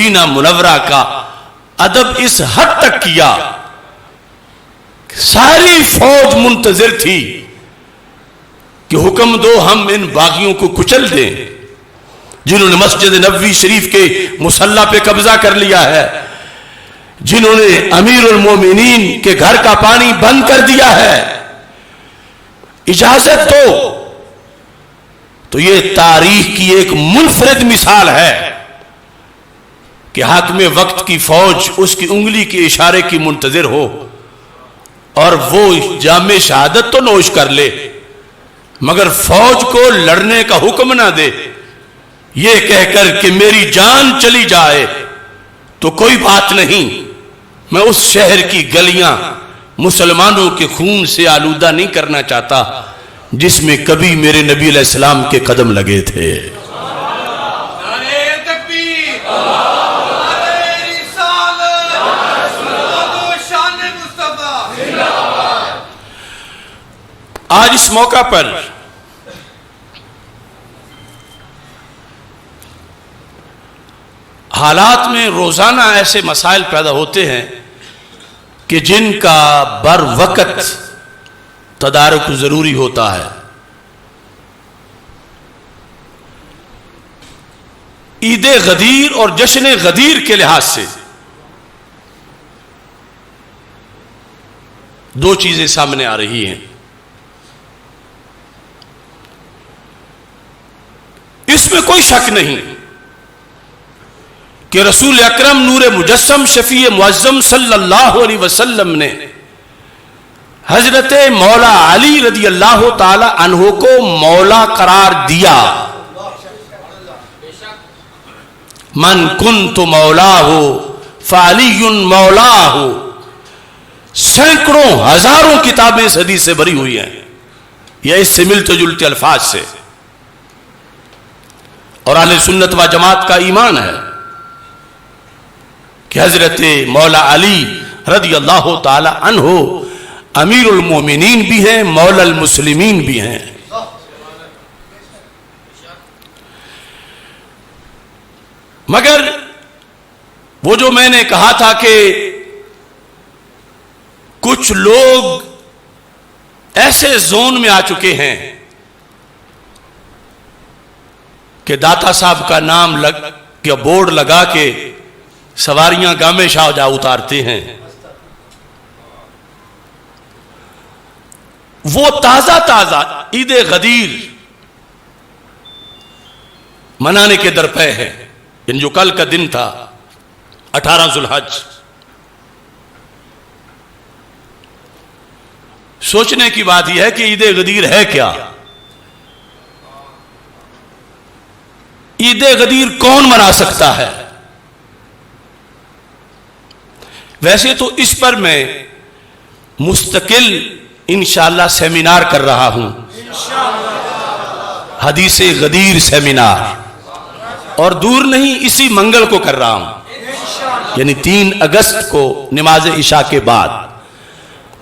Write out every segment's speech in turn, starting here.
مدینہ منورہ کا ادب اس حد تک کیا، ساری فوج منتظر تھی کہ حکم دو ہم ان باغیوں کو کچل دیں جنہوں نے مسجد نبوی شریف کے مصلی پہ قبضہ کر لیا ہے، جنہوں نے امیر المومنین کے گھر کا پانی بند کر دیا ہے، اجازت دو۔ تو یہ تاریخ کی ایک منفرد مثال ہے کہ حاکم وقت کی فوج اس کی انگلی کے اشارے کی منتظر ہو اور وہ جام شہادت تو نوش کر لے مگر فوج کو لڑنے کا حکم نہ دے، یہ کہہ کر کہ میری جان چلی جائے تو کوئی بات نہیں، میں اس شہر کی گلیاں مسلمانوں کے خون سے آلودہ نہیں کرنا چاہتا جس میں کبھی میرے نبی علیہ السلام کے قدم لگے تھے۔ آج اس موقع پر حالات میں روزانہ ایسے مسائل پیدا ہوتے ہیں کہ جن کا بر وقت تدارک ضروری ہوتا ہے۔ عید غدیر اور جشن غدیر کے لحاظ سے دو چیزیں سامنے آ رہی ہیں۔ اس میں کوئی شک نہیں کہ رسول اکرم نور مجسم شفیع معظم صلی اللہ علیہ وسلم نے حضرت مولا علی رضی اللہ تعالی عنہ کو مولا قرار دیا۔ من کنت مولاہ فعلی مولاہ، سینکڑوں ہزاروں کتابیں اس حدیث سے بھری ہوئی ہیں یا اس سے ملتے جلتے الفاظ سے، اور اہل سنت و جماعت کا ایمان ہے کہ حضرت مولا علی رضی اللہ تعالی عنہ امیر المومنین بھی ہیں، مولا المسلمین بھی ہیں۔ مگر وہ جو میں نے کہا تھا کہ کچھ لوگ ایسے زون میں آ چکے ہیں کہ داتا صاحب کا نام یا بورڈ لگا کے سواریاں گامے شاہ جا اتارتے ہیں، وہ تازہ عید غدیر منانے کے درپے ہے۔ یعنی جو کل کا دن تھا 18 ذو الحج، سوچنے کی بات یہ ہے کہ عید غدیر ہے کیا؟ عید غدیر کون منا سکتا ہے؟ ویسے تو اس پر میں مستقل انشاءاللہ سیمینار کر رہا ہوں، حدیث غدیر سیمینار، اور دور نہیں اسی منگل کو کر رہا ہوں، یعنی 3 اگست کو نماز عشاء کے بعد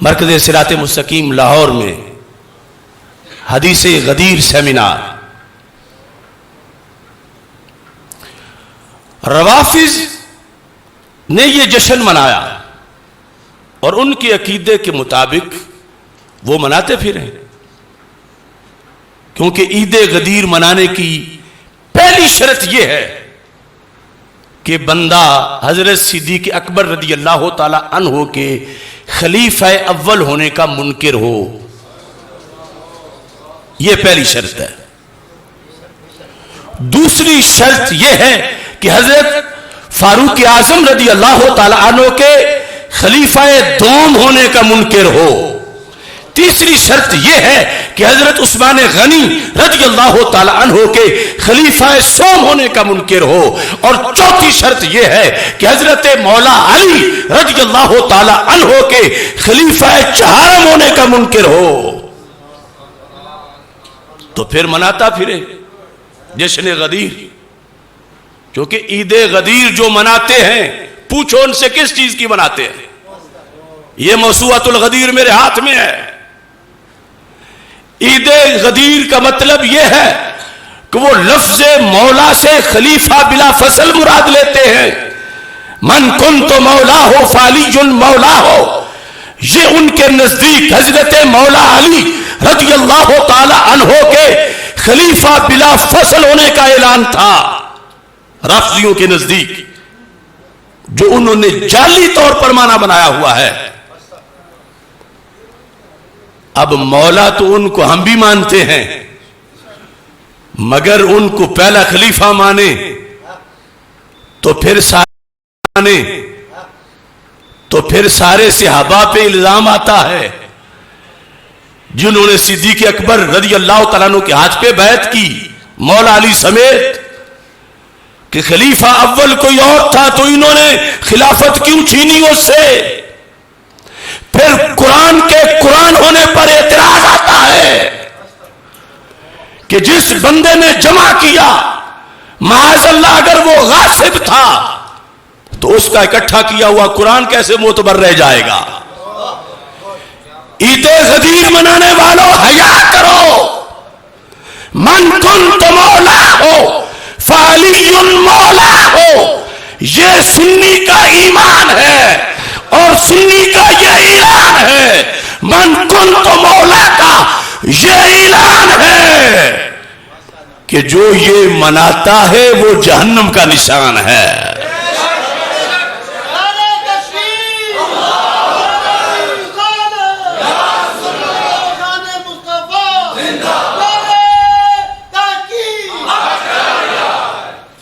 مرکز صراط مستقیم لاہور میں حدیث غدیر سیمینار۔ روافض نے یہ جشن منایا اور ان کے عقیدے کے مطابق وہ مناتے پھریں، کیونکہ عید غدیر منانے کی پہلی شرط یہ ہے کہ بندہ حضرت صدیق اکبر رضی اللہ تعالی عنہ کے خلیفہ اول ہونے کا منکر ہو، یہ پہلی شرط ہے۔ دوسری شرط یہ ہے کہ حضرت فاروق اعظم رضی اللہ تعالی عنہ کے خلیفہ دوم ہونے کا منکر ہو۔ تیسری شرط یہ ہے کہ حضرت عثمان غنی رضی اللہ تعالی عنہ کے خلیفہ سوم ہونے کا منکر ہو، اور چوتھی شرط یہ ہے کہ حضرت مولا علی رضی اللہ تعالی عنہ کے خلیفہ چہارم ہونے کا منکر ہو، تو پھر مناتا پھرے جشن غدیر۔ کیونکہ عید غدیر جو مناتے ہیں، پوچھو ان سے کس چیز کی مناتے ہیں؟ یہ موسوعۃ الغدیر میرے ہاتھ میں ہے۔ عید غدیر کا مطلب یہ ہے کہ وہ لفظ مولا سے خلیفہ بلا فصل مراد لیتے ہیں، من کنت مولا ہو فعلی مولا ہو، یہ ان کے نزدیک حضرت مولا علی رضی اللہ تعالی عنہ کے خلیفہ بلا فصل ہونے کا اعلان تھا، رافضیوں کے نزدیک، جو انہوں نے جعلی طور پر معنی بنایا ہوا ہے۔ اب مولا تو ان کو ہم بھی مانتے ہیں، مگر ان کو پہلا خلیفہ مانے تو پھر سارے صحابہ پہ الزام آتا ہے، جنہوں نے صدیق اکبر رضی اللہ تعالیٰ عنہ کے ہاتھ پہ بیعت کی مولا علی سمیت، کہ خلیفہ اول کوئی اور تھا تو انہوں نے خلافت کیوں چھینی اس سے؟ پھر قرآن ہونے پر اعتراض آتا ہے کہ جس بندے نے جمع کیا، معاذ اللہ اگر وہ غاصب تھا تو اس کا اکٹھا کیا ہوا قرآن کیسے معتبر رہ جائے گا؟ عید غدیر منانے والوں حیا کرو، من کنت مولا ہو فعلی مولا ہو، یہ سنی کا ایمان ہے اور سنی کا یہ اعلان ہے، من کنت مولا کا یہ اعلان ہے کہ جو یہ مناتا ہے وہ جہنم کا نشان ہے۔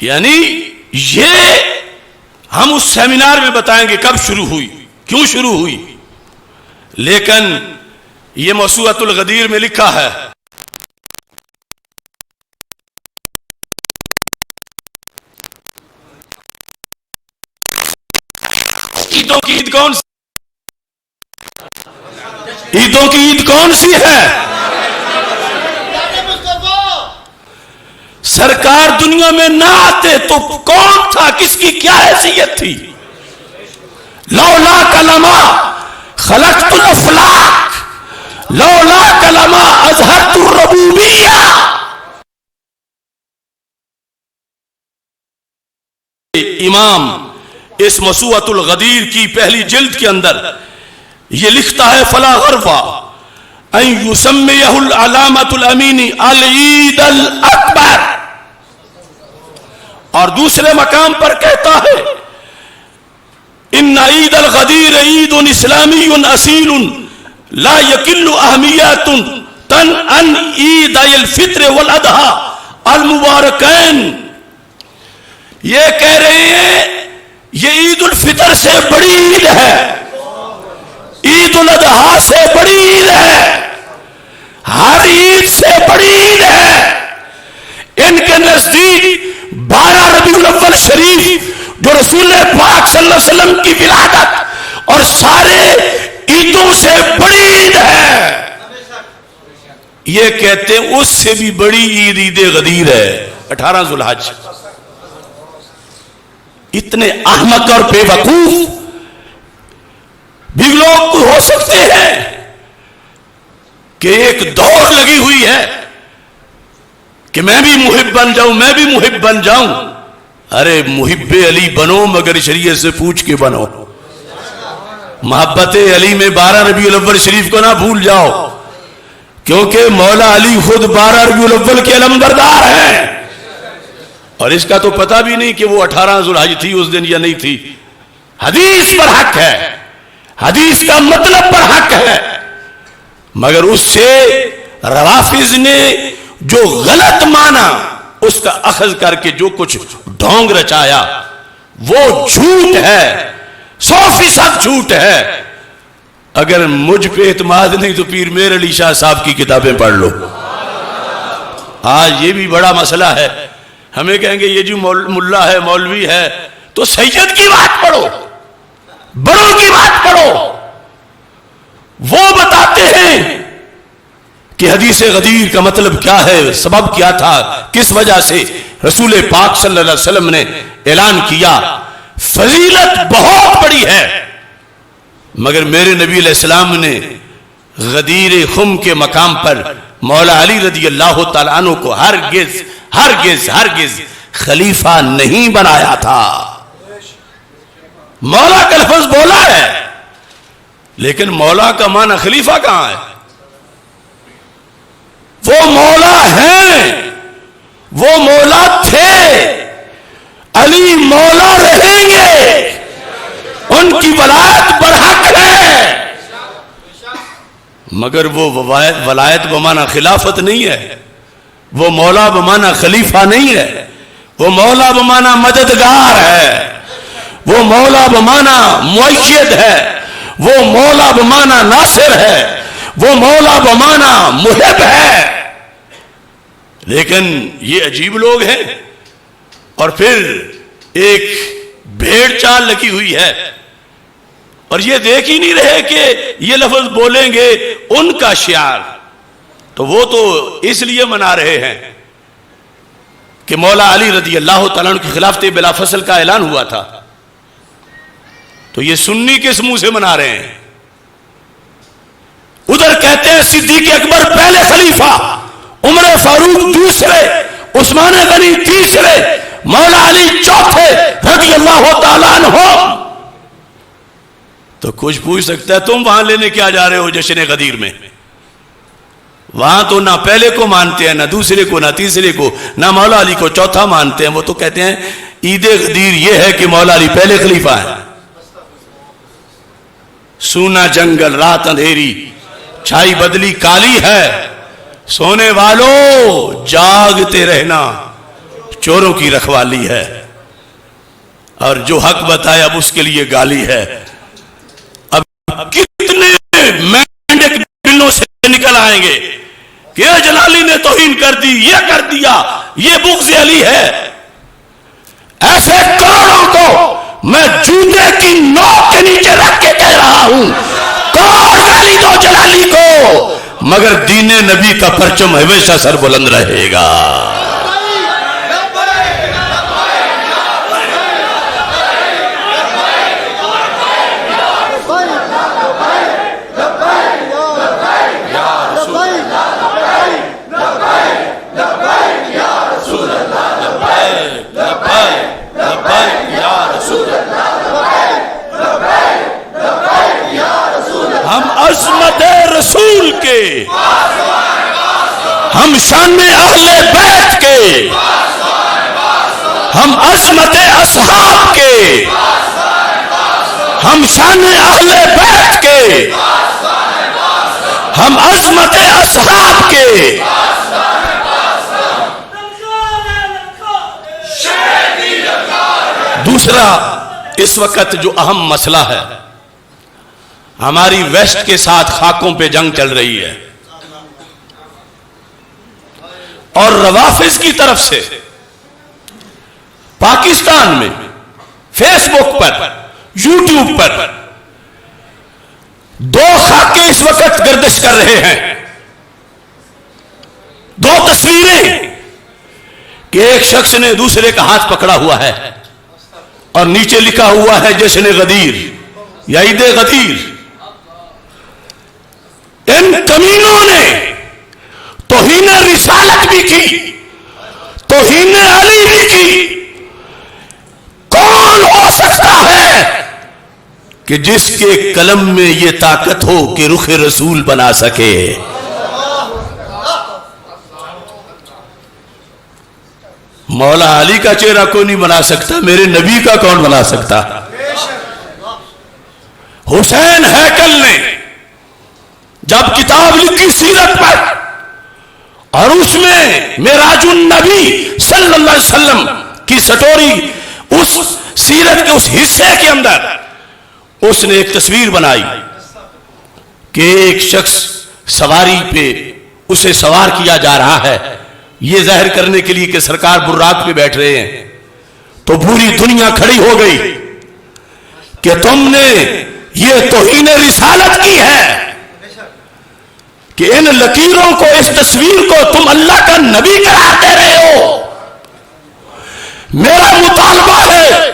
یعنی یہ ہم اس سیمینار میں بتائیں گے کب شروع ہوئی، کیوں شروع ہوئی، لیکن یہ موسوعۃ الغدیر میں لکھا ہے عیدوں کی عید کون سی، عیدوں کی عید کون سی ہے؟ سرکار دنیا میں نہ آتے تو کون تھا، کس کی کیا حیثیت تھی؟ لولا کلمہ خلقت الافلاک لولا کلمہ اظہرت الربوبیہ۔ امام اس موسوعۃ الغدیر کی پہلی جلد کے اندر یہ لکھتا ہے فلا غرفہ ان یسمیہ العلامۃ الامینی العید الاکبر، اور دوسرے مقام پر کہتا ہے ان عید الغدیر عید اسلامی اصیل لا یکل اہمیت تن ان عید الفطر والاضحیٰ المبارکین۔ یہ کہہ رہے ہیں یہ عید الفطر سے بڑی عید ہے، عید الاضحیٰ سے بڑی عید ہے، ہر عید سے بڑی عید ہے۔ ان کے نزدیک 12 ربیع الاول شریف جو رسول پاک صلی اللہ علیہ وسلم کی ولادت اور سارے عیدوں سے بڑی عید ہے، یہ کہتے ہیں اس سے بھی بڑی عید عید غدیر ہے 18 ذو الحج۔ اتنے احمق اور بے وقوف بھی لوگ ہو سکتے ہیں کہ ایک دوڑ لگی ہوئی ہے کہ میں بھی محب بن جاؤں، میں بھی محب بن جاؤں۔ ارے محب علی بنو مگر شریعت سے پوچھ کے بنو۔ محبت علی میں 12 ربیع الاول شریف کو نہ بھول جاؤ، کیونکہ مولا علی خود 12 ربیع الاول کے علمبردار ہیں، اور اس کا تو پتہ بھی نہیں کہ وہ 18 ذو الحج تھی اس دن یا نہیں تھی۔ حدیث پر حق ہے، حدیث کا مطلب پر حق ہے، مگر اس سے روافض نے جو غلط مانا اس کا اخذ کر کے جو کچھ ڈھونگ رچایا وہ جھوٹ ہے، 100% جھوٹ ہے۔ اگر مجھ پہ اعتماد نہیں تو پیر میر علی شاہ صاحب کی کتابیں پڑھ لو۔ آج یہ بھی بڑا مسئلہ ہے، ہمیں کہیں گے یہ جو ملا ہے مولوی ہے تو سید کی بات پڑھو، بڑوں کی بات پڑھو، وہ بتاتے ہیں کہ حدیث غدیر کا مطلب کیا ہے، سبب کیا تھا، کس وجہ سے رسول پاک صلی اللہ علیہ وسلم نے اعلان کیا۔ فضیلت بہت بڑی ہے، مگر میرے نبی علیہ السلام نے غدیر خم کے مقام پر مولا علی رضی اللہ تعالیٰ عنہ کو ہرگز ہرگز ہرگز خلیفہ نہیں بنایا تھا۔ مولا کا لفظ بولا ہے، لیکن مولا کا معنی خلیفہ کہاں ہے؟ وہ مولا ہیں، وہ مولا تھے، علی مولا رہیں گے، ان کی ولایت برحق ہے، مگر وہ ولایت بمانا خلافت نہیں ہے، وہ مولا بمانا خلیفہ نہیں ہے، وہ مولا بمانا مددگار ہے، وہ مولا بمانا مؤید ہے، وہ مولا بمانا ناصر ہے، وہ مولا بمانا محب ہے۔ لیکن یہ عجیب لوگ ہیں، اور پھر ایک بھیڑ چال لگی ہوئی ہے، اور یہ دیکھ ہی نہیں رہے کہ یہ لفظ بولیں گے ان کا شعار، تو وہ تو اس لیے منا رہے ہیں کہ مولا علی رضی اللہ تعالیٰ عنہ کی خلافت بلا فصل کا اعلان ہوا تھا، تو یہ سنی کس منہ سے منا رہے ہیں؟ ادھر کہتے ہیں صدیق اکبر پہلے خلیفہ، عمر فاروق دوسرے، عثمان غنی تیسرے، مولا علی چوتھے رضی اللہ تعالیٰ عنہ۔ تو کچھ پوچھ سکتا ہے تم وہاں لینے کیا جا رہے ہو جشن غدیر میں؟ وہاں تو نہ پہلے کو مانتے ہیں، نہ دوسرے کو، نہ تیسرے کو، نہ مولا علی کو چوتھا مانتے ہیں۔ وہ تو کہتے ہیں عید غدیر یہ ہے کہ مولا علی پہلے خلیفہ ہیں۔ سونا جنگل رات اندھیری، چھائی بدلی کالی ہے، سونے والوں جاگتے رہنا، چوروں کی رکھوالی ہے، اور جو حق بتایا اب اس کے لیے گالی ہے۔ اب کتنے مینڈک بلوں سے نکل آئیں گے کہ جلالی نے توہین کر دی، یہ کر دیا، یہ بغض علی ہے۔ ایسے کروڑوں کو میں جوتے کی نوک کے نیچے رکھ کے کہہ رہا ہوں، کروڑ گالی دو جلالی کو، مگر دین نبی کا پرچم ہمیشہ سر بلند رہے گا۔ ہم عظمت رسول کے، ہم شان اہل بیت کے، ہم عظمت اصحاب کے، ہم شان اہل بیت کے، ہم عظمت اصحاب کے۔ دوسرا اس وقت جو اہم مسئلہ ہے، ہماری ویسٹ کے ساتھ خاکوں پہ جنگ چل رہی ہے، اور روافظ کی طرف سے پاکستان میں فیس بک پر، یوٹیوب پر دو خاکے اس وقت گردش کر رہے ہیں، دو تصویریں، کہ ایک شخص نے دوسرے کا ہاتھ پکڑا ہوا ہے اور نیچے لکھا ہوا ہے جشن غدیر یا عید غدیر۔ ان کمینوں نے توہین رسالت بھی کی، توہین علی بھی کی۔ کون ہو سکتا ہے کہ جس کے قلم میں یہ طاقت ہو کہ رخ رسول بنا سکے؟ مولا علی کا چہرہ کوئی نہیں بنا سکتا، میرے نبی کا کون بنا سکتا؟ حسین ہیکل نے جب کتاب لکھی سیرت پر، اور اس میں معراج النبی صلی اللہ علیہ وسلم کی سٹوری، اس سیرت کے اس حصے کے اندر اس نے ایک تصویر بنائی کہ ایک شخص سواری پہ اسے سوار کیا جا رہا ہے، یہ ظاہر کرنے کے لیے کہ سرکار براق پہ بیٹھ رہے ہیں۔ تو پوری دنیا کھڑی ہو گئی کہ تم نے یہ توہین رسالت کی ہے کہ ان لکیروں کو، اس تصویر کو تم اللہ کا نبی قرار دے رہے ہو۔ میرا مطالبہ ہے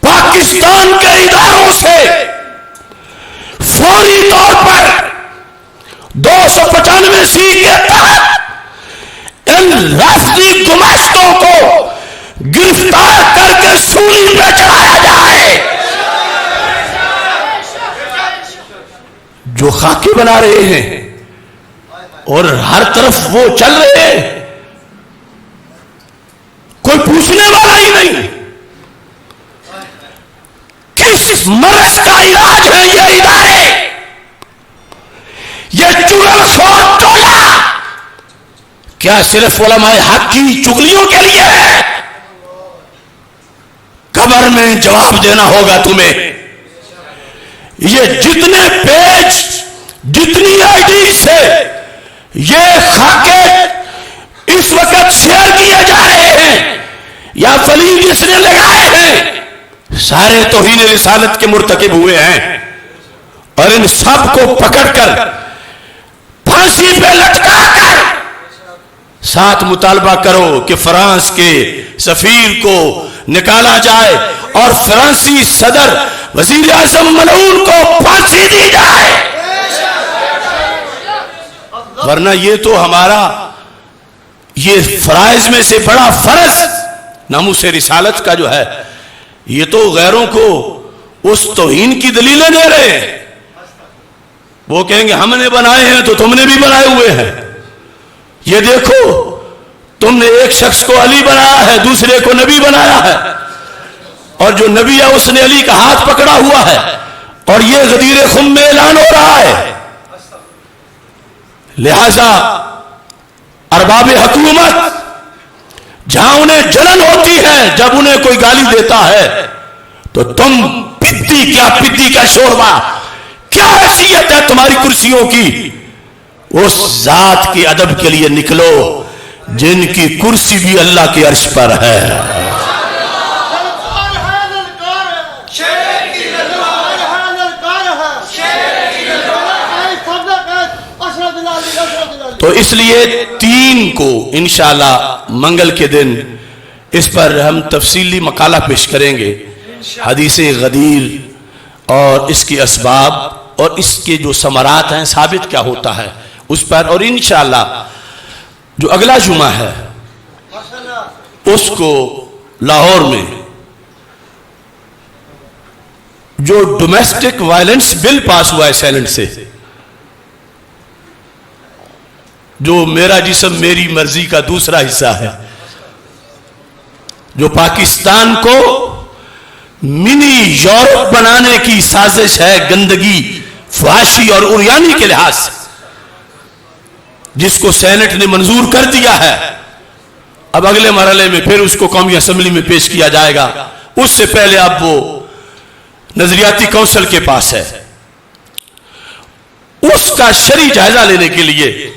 پاکستان کے اداروں سے فوری طور پر 295C کے تحت ان رافضی گماشتوں کو گرفتار کر کے سولی پہ چڑھایا جائے۔ جو خاکے بنا رہے ہیں اور ہر طرف وہ چل رہے ہیں، کوئی پوچھنے والا ہی نہیں۔ کس مرض کا علاج ہے یہ ادارے، یہ چغل خور ٹولہ کیا صرف علماء حق کی چغلیوں کے لیے ہے؟ قبر میں جواب دینا ہوگا تمہیں۔ یہ جتنے پیج، جتنی آئی ڈی سے یہ خاکے اس وقت شیئر کیے جا رہے ہیں یا فلیگ اس نے لگائے ہیں، سارے توہین رسالت کے مرتکب ہوئے ہیں، اور ان سب کو پکڑ کر پھانسی پہ لٹکا کر ساتھ مطالبہ کرو کہ فرانس کے سفیر کو نکالا جائے اور فرانسی صدر وزیر اعظم ملعون کو پھانسی دی جائے، ورنہ یہ تو ہمارا یہ فرائض میں سے بڑا فرض ناموس رسالت کا جو ہے، یہ تو غیروں کو اس توہین کی دلیلیں دے رہے ہیں۔ وہ کہیں گے ہم نے بنائے ہیں تو تم نے بھی بنائے ہوئے ہیں، یہ دیکھو تم نے ایک شخص کو علی بنایا ہے، دوسرے کو نبی بنایا ہے، اور جو نبی ہے اس نے علی کا ہاتھ پکڑا ہوا ہے، اور یہ غدیر خم میں اعلان ہو رہا ہے۔ لہذا ارباب حکومت جہاں انہیں جلن ہوتی ہے جب انہیں کوئی گالی دیتا ہے، تو تم پتی کیا پتی کا شوربہ، کیا حیثیت ہے تمہاری کرسیوں کی، اس ذات کے ادب کے لیے نکلو جن کی کرسی بھی اللہ کے عرش پر ہے۔ تو اس لیے 3 کو انشاءاللہ منگل کے دن اس پر ہم تفصیلی مقالہ پیش کریں گے، حدیث غدیر اور اس کے اسباب اور اس کے جو ثمرات ہیں، ثابت کیا ہوتا ہے اس پر، اور انشاءاللہ جو اگلا جمعہ ہے اس کو لاہور میں جو ڈومیسٹک وائلنس بل پاس ہوا ہے سینٹ سے، جو میرا جسم میری مرضی کا دوسرا حصہ ہے، جو پاکستان کو منی یورپ بنانے کی سازش ہے، گندگی، فحاشی اور عریانی کے لحاظ سے، جس کو سینٹ نے منظور کر دیا ہے۔ اب اگلے مرحلے میں پھر اس کو قومی اسمبلی میں پیش کیا جائے گا، اس سے پہلے اب وہ نظریاتی کونسل کے پاس ہے۔ اس کا شرعی جائزہ لینے کے لیے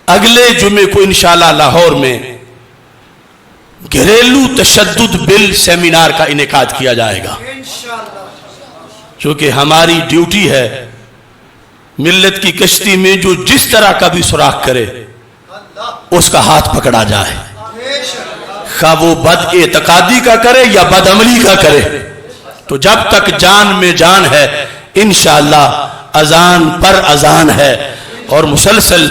اگلے جمعے کو انشاءاللہ لاہور میں گھریلو تشدد بل سیمینار کا انعقاد کیا جائے گا، چونکہ ہماری ڈیوٹی ہے ملت کی کشتی میں جو جس طرح کا بھی سراغ کرے اس کا ہاتھ پکڑا جائے، خواہ وہ بد اعتقادی کا کرے یا بد عملی کا کرے۔ تو جب تک جان میں جان ہے انشاءاللہ اذان پر اذان ہے، اور مسلسل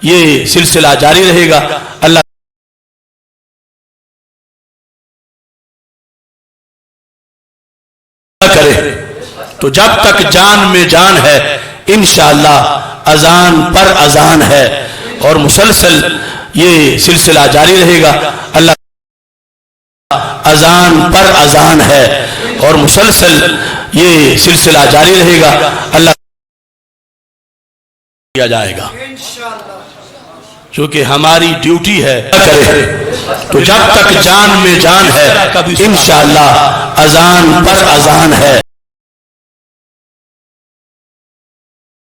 یہ سلسلہ جاری رہے گا۔ اللہ کرے تو جب تک جان میں جان ہے انشاءاللہ اذان پر اذان ہے، اور مسلسل یہ سلسلہ جاری رہے گا۔ اللہ اذان پر اذان ہے، اور مسلسل یہ سلسلہ جاری رہے گا۔ اللہ کیا جائے گا، چونکہ ہماری ڈیوٹی ہے تو جب تک جان میں جان ہے انشاءاللہ اذان پر اذان ہے۔